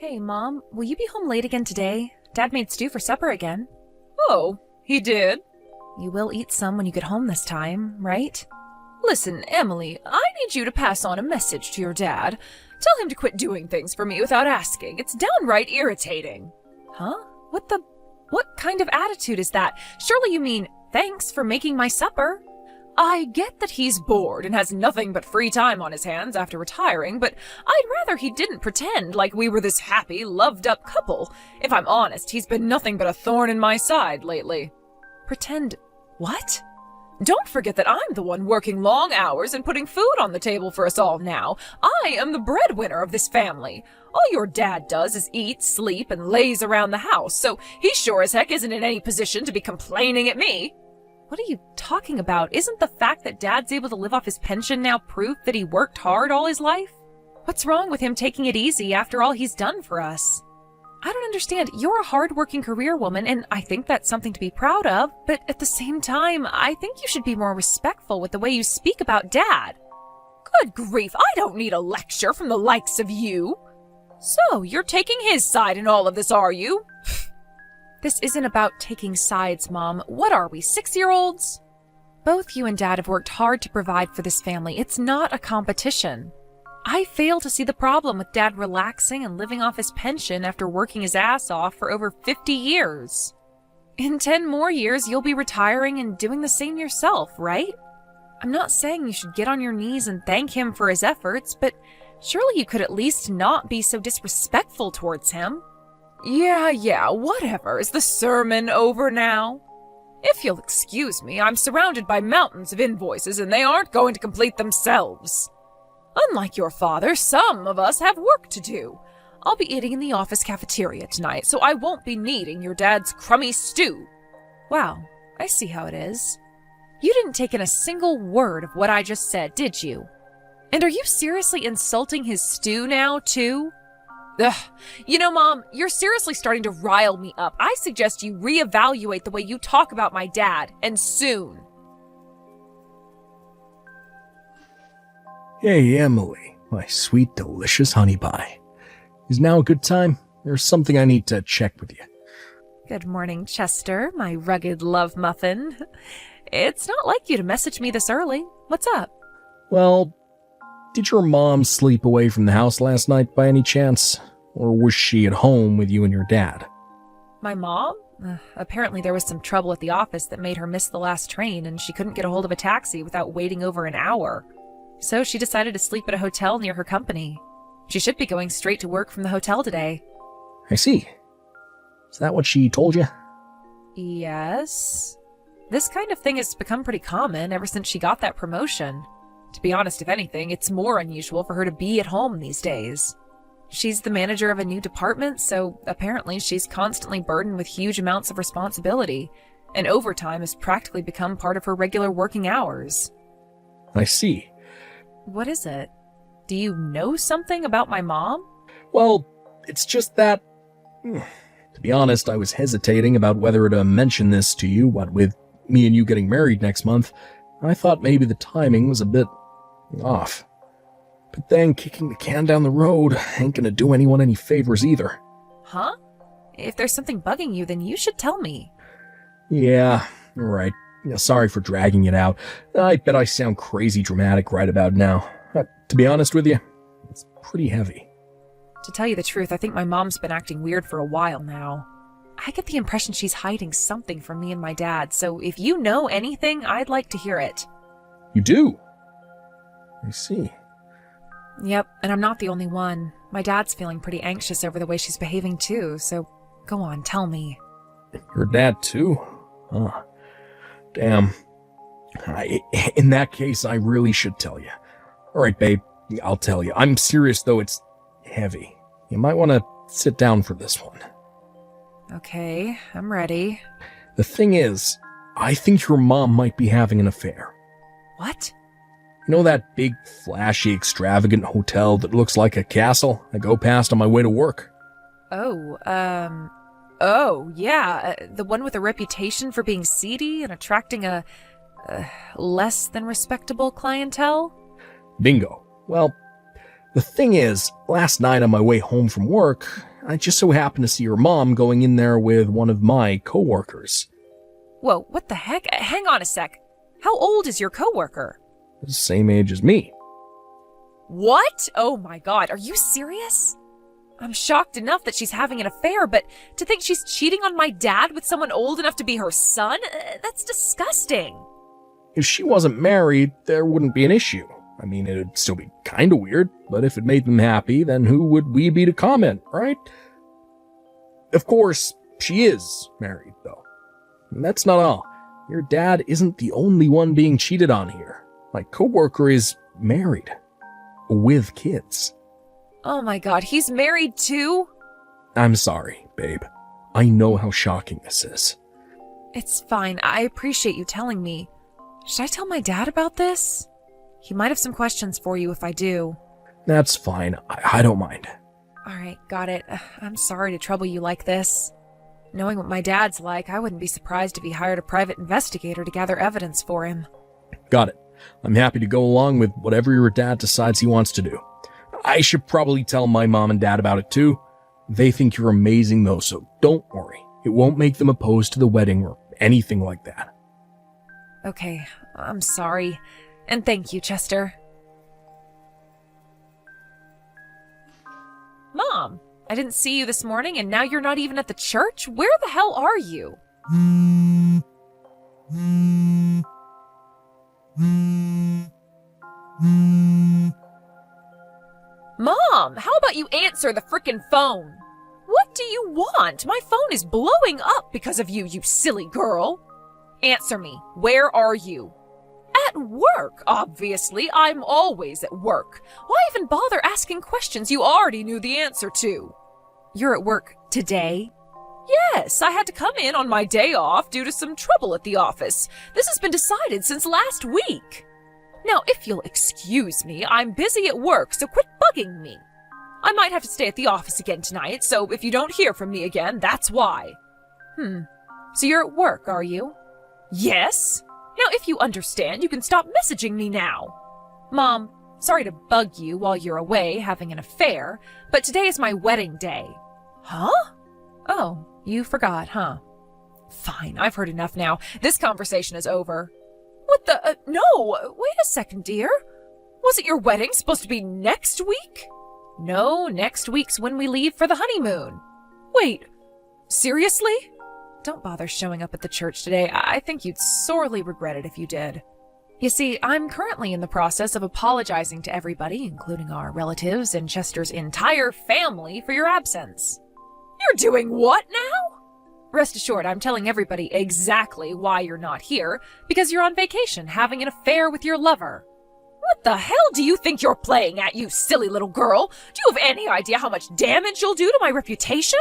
Hey, Mom, will you be home late again today? Dad made stew for supper again. Oh, he did? You will eat some when you get home this time, right? Listen, Emily, I need you to pass on a message to your dad. Tell him to quit doing things for me without asking. It's downright irritating. Huh? What kind of attitude is that? Surely you mean, thanks for making my supper. I get that he's bored and has nothing but free time on his hands after retiring, but I'd rather he didn't pretend like we were this happy, loved-up couple. If I'm honest, he's been nothing but a thorn in my side lately. Pretend what? Don't forget that I'm the one working long hours and putting food on the table for us all now. I am the breadwinner of this family. All your dad does is eat, sleep, and laze around the house, so he sure as heck isn't in any position to be complaining at me. What are you talking about? Isn't the fact that Dad's able to live off his pension now proof that he worked hard all his life? What's wrong with him taking it easy after all he's done for us? I don't understand. You're a hard-working career woman, and I think that's something to be proud of, but at the same time, I think you should be more respectful with the way you speak about Dad. Good grief, I don't need a lecture from the likes of you. So, you're taking his side in all of this, are you? This isn't about taking sides, Mom. What are we, 6-year-olds? Both you and Dad have worked hard to provide for this family. It's not a competition. I fail to see the problem with Dad relaxing and living off his pension after working his ass off for over 50 years. In 10 more years, you'll be retiring and doing the same yourself, right? I'm not saying you should get on your knees and thank him for his efforts, but surely you could at least not be so disrespectful towards him. Yeah, whatever. Is the sermon over now? If you'll excuse me, I'm surrounded by mountains of invoices and they aren't going to complete themselves. Unlike your father, some of us have work to do. I'll be eating in the office cafeteria tonight, so I won't be needing your dad's crummy stew. Wow, I see how it is. You didn't take in a single word of what I just said, did you? And are you seriously insulting his stew now, too? Ugh. You know, Mom, you're seriously starting to rile me up. I suggest you reevaluate the way you talk about my dad, and soon. Hey, Emily, my sweet, delicious honey pie. Is now a good time? There's something I need to check with you. Good morning, Chester, my rugged love muffin. It's not like you to message me this early. What's up? Well, did your mom sleep away from the house last night by any chance? Or was she at home with you and your dad? My mom? Apparently there was some trouble at the office that made her miss the last train, and she couldn't get a hold of a taxi without waiting over an hour. So she decided to sleep at a hotel near her company. She should be going straight to work from the hotel today. I see. Is that what she told you? Yes. This kind of thing has become pretty common ever since she got that promotion. To be honest, if anything, it's more unusual for her to be at home these days. She's the manager of a new department, so apparently she's constantly burdened with huge amounts of responsibility, and overtime has practically become part of her regular working hours. I see. What is it? Do you know something about my mom? Well, it's just that... To be honest, I was hesitating about whether to mention this to you, what with me and you getting married next month. I thought maybe the timing was a bit off. But then kicking the can down the road ain't gonna do anyone any favors either. Huh? If there's something bugging you, then you should tell me. Yeah, right. Yeah, sorry for dragging it out. I bet I sound crazy dramatic right about now. To be honest with you, it's pretty heavy. To tell you the truth, I think my mom's been acting weird for a while now. I get the impression she's hiding something from me and my dad, so if you know anything, I'd like to hear it. You do? I see. Yep, and I'm not the only one. My dad's feeling pretty anxious over the way she's behaving too, so go on, tell me. Your dad too? Huh. Damn. In that case, I really should tell you. Alright, babe, I'll tell you. I'm serious, though, it's heavy. You might want to sit down for this one. Okay, I'm ready. The thing is, I think your mom might be having an affair. What? You know that big, flashy, extravagant hotel that looks like a castle I go past on my way to work? Yeah, the one with a reputation for being seedy and attracting a less than respectable clientele? Bingo. Well, the thing is, last night on my way home from work, I just so happened to see your mom going in there with one of my coworkers. Whoa, what the heck? Hang on a sec. How old is your coworker? The same age as me. What? Oh my god, are you serious? I'm shocked enough that she's having an affair, but to think she's cheating on my dad with someone old enough to be her son? That's disgusting. If she wasn't married, there wouldn't be an issue. I mean, it'd still be kinda weird, but if it made them happy, then who would we be to comment, right? Of course, she is married, though. And that's not all. Your dad isn't the only one being cheated on here. My coworker is married. With kids. Oh my god, he's married too? I'm sorry, babe. I know how shocking this is. It's fine. I appreciate you telling me. Should I tell my dad about this? He might have some questions for you if I do. That's fine. I don't mind. Alright, got it. I'm sorry to trouble you like this. Knowing what my dad's like, I wouldn't be surprised if he hired a private investigator to gather evidence for him. Got it. I'm happy to go along with whatever your dad decides he wants to do. I should probably tell my mom and dad about it too. They think you're amazing though, so don't worry. It won't make them opposed to the wedding or anything like that. Okay, I'm sorry. And thank you, Chester. Mom, I didn't see you this morning and now you're not even at the church? Where the hell are you? Mom, how about you answer the frickin' phone? What do you want? My phone is blowing up because of you, you silly girl. Answer me. Where are you? At work, obviously. I'm always at work. Why even bother asking questions you already knew the answer to? You're at work today? Yes, I had to come in on my day off due to some trouble at the office. This has been decided since last week. Now, if you'll excuse me, I'm busy at work, so quit bugging me. I might have to stay at the office again tonight, so if you don't hear from me again, that's why. So you're at work, are you? Yes. Now, if you understand, you can stop messaging me now. Mom, sorry to bug you while you're away having an affair, but today is my wedding day. Huh? Oh, you forgot, huh? Fine, I've heard enough now. This conversation is over. What the? No! Wait a second, dear. Wasn't your wedding supposed to be next week? No, next week's when we leave for the honeymoon. Wait, seriously? Don't bother showing up at the church today. I think you'd sorely regret it if you did. You see, I'm currently in the process of apologizing to everybody, including our relatives and Chester's entire family, for your absence. You're doing what now? Rest assured, I'm telling everybody exactly why you're not here, because you're on vacation having an affair with your lover. What the hell do you think you're playing at, you silly little girl? Do you have any idea how much damage you'll do to my reputation?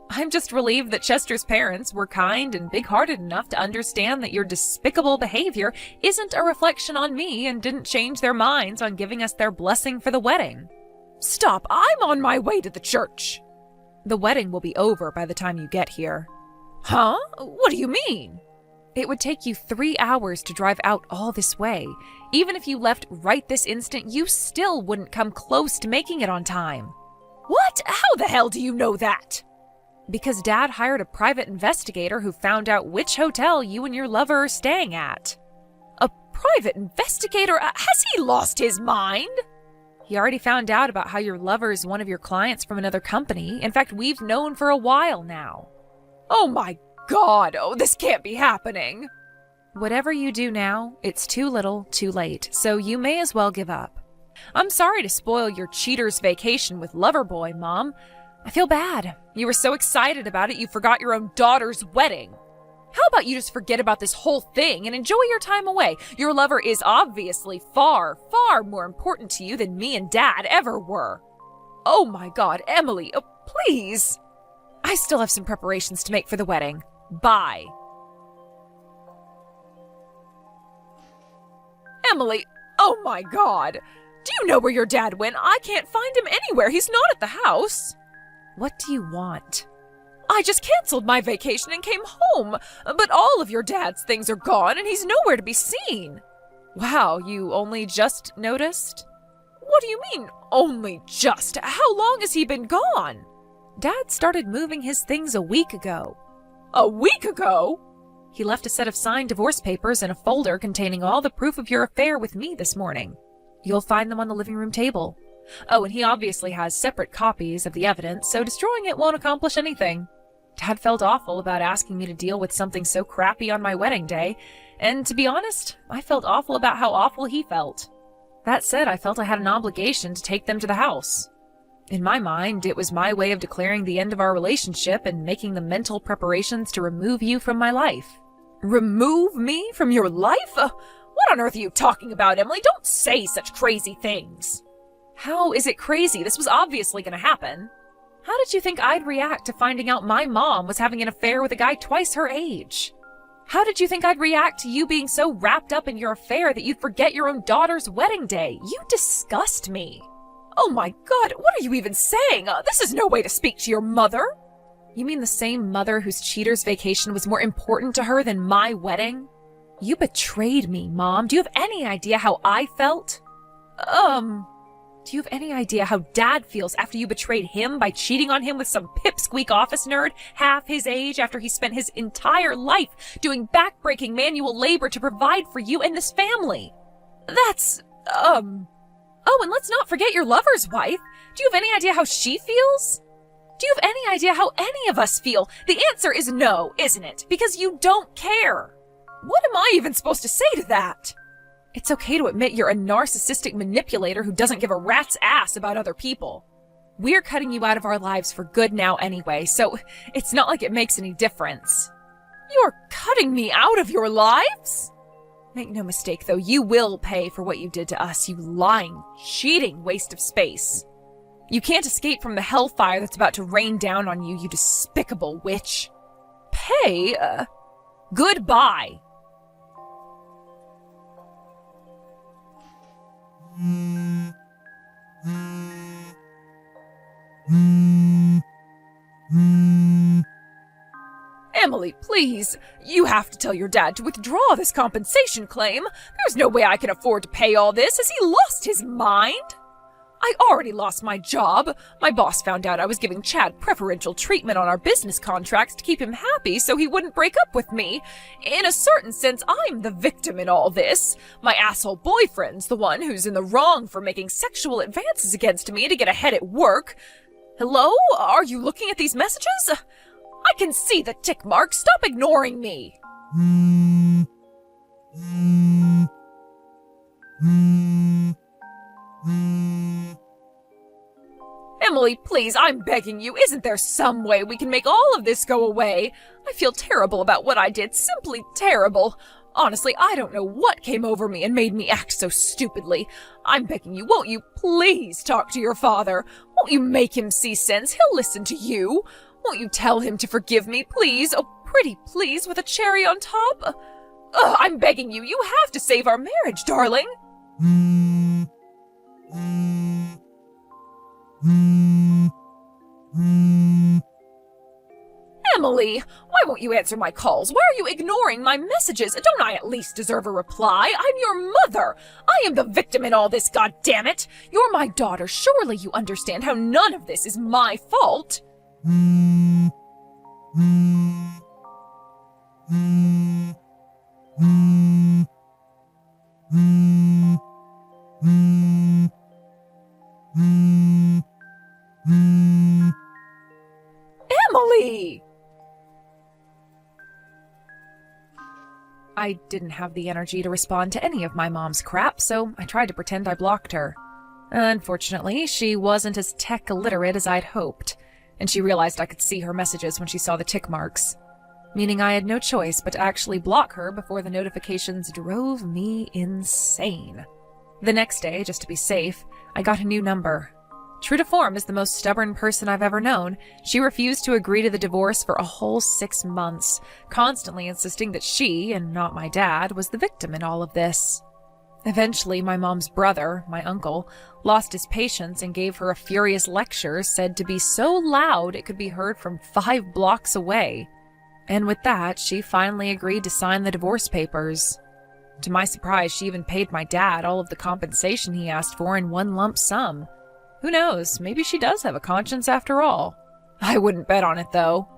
I'm just relieved that Chester's parents were kind and big-hearted enough to understand that your despicable behavior isn't a reflection on me and didn't change their minds on giving us their blessing for the wedding. Stop, I'm on my way to the church. The wedding will be over by the time you get here. Huh? What do you mean? It would take you 3 hours to drive out all this way. Even if you left right this instant, you still wouldn't come close to making it on time. What? How the hell do you know that? Because Dad hired a private investigator who found out which hotel you and your lover are staying at. A private investigator? Has he lost his mind? He already found out about how your lover is one of your clients from another company. In fact, we've known for a while now. Oh my God, this can't be happening. Whatever you do now, it's too little, too late, so you may as well give up. I'm sorry to spoil your cheater's vacation with Loverboy, Mom. I feel bad. You were so excited about it you forgot your own daughter's wedding. How about you just forget about this whole thing and enjoy your time away? Your lover is obviously far, far more important to you than me and Dad ever were. Oh my God, Emily, please. I still have some preparations to make for the wedding. Bye. Emily, oh my God. Do you know where your dad went? I can't find him anywhere. He's not at the house. What do you want? I just canceled my vacation and came home, but all of your dad's things are gone and he's nowhere to be seen. Wow, you only just noticed? What do you mean, only just? How long has he been gone? Dad started moving his things a week ago. A week ago? He left a set of signed divorce papers in a folder containing all the proof of your affair with me this morning. You'll find them on the living room table. Oh, and he obviously has separate copies of the evidence, so destroying it won't accomplish anything. Dad felt awful about asking me to deal with something so crappy on my wedding day, and to be honest, I felt awful about how awful he felt. That said, I felt I had an obligation to take them to the house. In my mind, it was my way of declaring the end of our relationship and making the mental preparations to remove you from my life. Remove me from your life? What on earth are you talking about, Emily? Don't say such crazy things. How is it crazy? This was obviously going to happen. How did you think I'd react to finding out my mom was having an affair with a guy twice her age? How did you think I'd react to you being so wrapped up in your affair that you'd forget your own daughter's wedding day? You disgust me. Oh my God, what are you even saying? This is no way to speak to your mother. You mean the same mother whose cheater's vacation was more important to her than my wedding? You betrayed me, Mom. Do you have any idea how I felt? Do you have any idea how Dad feels after you betrayed him by cheating on him with some pipsqueak office nerd half his age after he spent his entire life doing backbreaking manual labor to provide for you and this family? That's, Oh, and let's not forget your lover's wife. Do you have any idea how she feels? Do you have any idea how any of us feel? The answer is no, isn't it? Because you don't care. What am I even supposed to say to that? It's okay to admit you're a narcissistic manipulator who doesn't give a rat's ass about other people. We're cutting you out of our lives for good now anyway, so it's not like it makes any difference. You're cutting me out of your lives? Make no mistake, though, you will pay for what you did to us, you lying, cheating waste of space. You can't escape from the hellfire that's about to rain down on you, you despicable witch. Pay? Goodbye. Emily, please. You have to tell your dad to withdraw this compensation claim. There's no way I can afford to pay all this. Has he lost his mind? I already lost my job. My boss found out I was giving Chad preferential treatment on our business contracts to keep him happy so he wouldn't break up with me. In a certain sense, I'm the victim in all this. My asshole boyfriend's the one who's in the wrong for making sexual advances against me to get ahead at work. Hello? Are you looking at these messages? I can see the tick mark. Stop ignoring me. Emily, please, I'm begging you. Isn't there some way we can make all of this go away? I feel terrible about what I did. Simply terrible. Honestly, I don't know what came over me and made me act so stupidly. I'm begging you, won't you please talk to your father? Won't you make him see sense? He'll listen to you. Won't you tell him to forgive me, please? Oh, pretty please, with a cherry on top? I'm begging you. You have to save our marriage, darling. Emily, why won't you answer my calls? Why are you ignoring my messages? Don't I at least deserve a reply? I'm your mother. I am the victim in all this, goddammit. You're my daughter. Surely you understand how none of this is my fault. Emily! I didn't have the energy to respond to any of my mom's crap, so I tried to pretend I blocked her. Unfortunately, she wasn't as tech illiterate as I'd hoped, and she realized I could see her messages when she saw the tick marks, meaning I had no choice but to actually block her before the notifications drove me insane. The next day, just to be safe, I got a new number. True to form as the most stubborn person I've ever known, she refused to agree to the divorce for a whole 6 months, constantly insisting that she, and not my dad, was the victim in all of this. Eventually, my mom's brother, my uncle, lost his patience and gave her a furious lecture said to be so loud it could be heard from 5 blocks away. And with that, she finally agreed to sign the divorce papers. To my surprise, she even paid my dad all of the compensation he asked for in one lump sum. Who knows, maybe she does have a conscience after all. I wouldn't bet on it, though.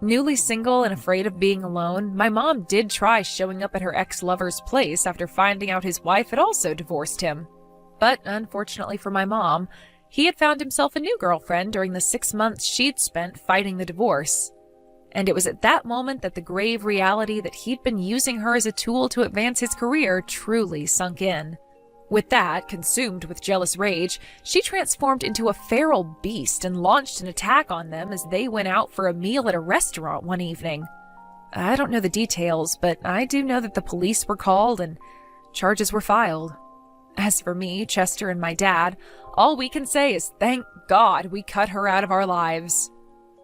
Newly single and afraid of being alone, my mom did try showing up at her ex-lover's place after finding out his wife had also divorced him. But unfortunately for my mom, he had found himself a new girlfriend during the 6 months she'd spent fighting the divorce. And it was at that moment that the grave reality that he'd been using her as a tool to advance his career truly sunk in. With that, consumed with jealous rage, she transformed into a feral beast and launched an attack on them as they went out for a meal at a restaurant one evening. I don't know the details, but I do know that the police were called and charges were filed. As for me, Chester, and my dad, all we can say is thank God we cut her out of our lives.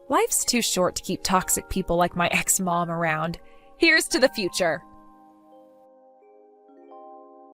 Life's too short to keep toxic people like my ex-mom around. Here's to the future.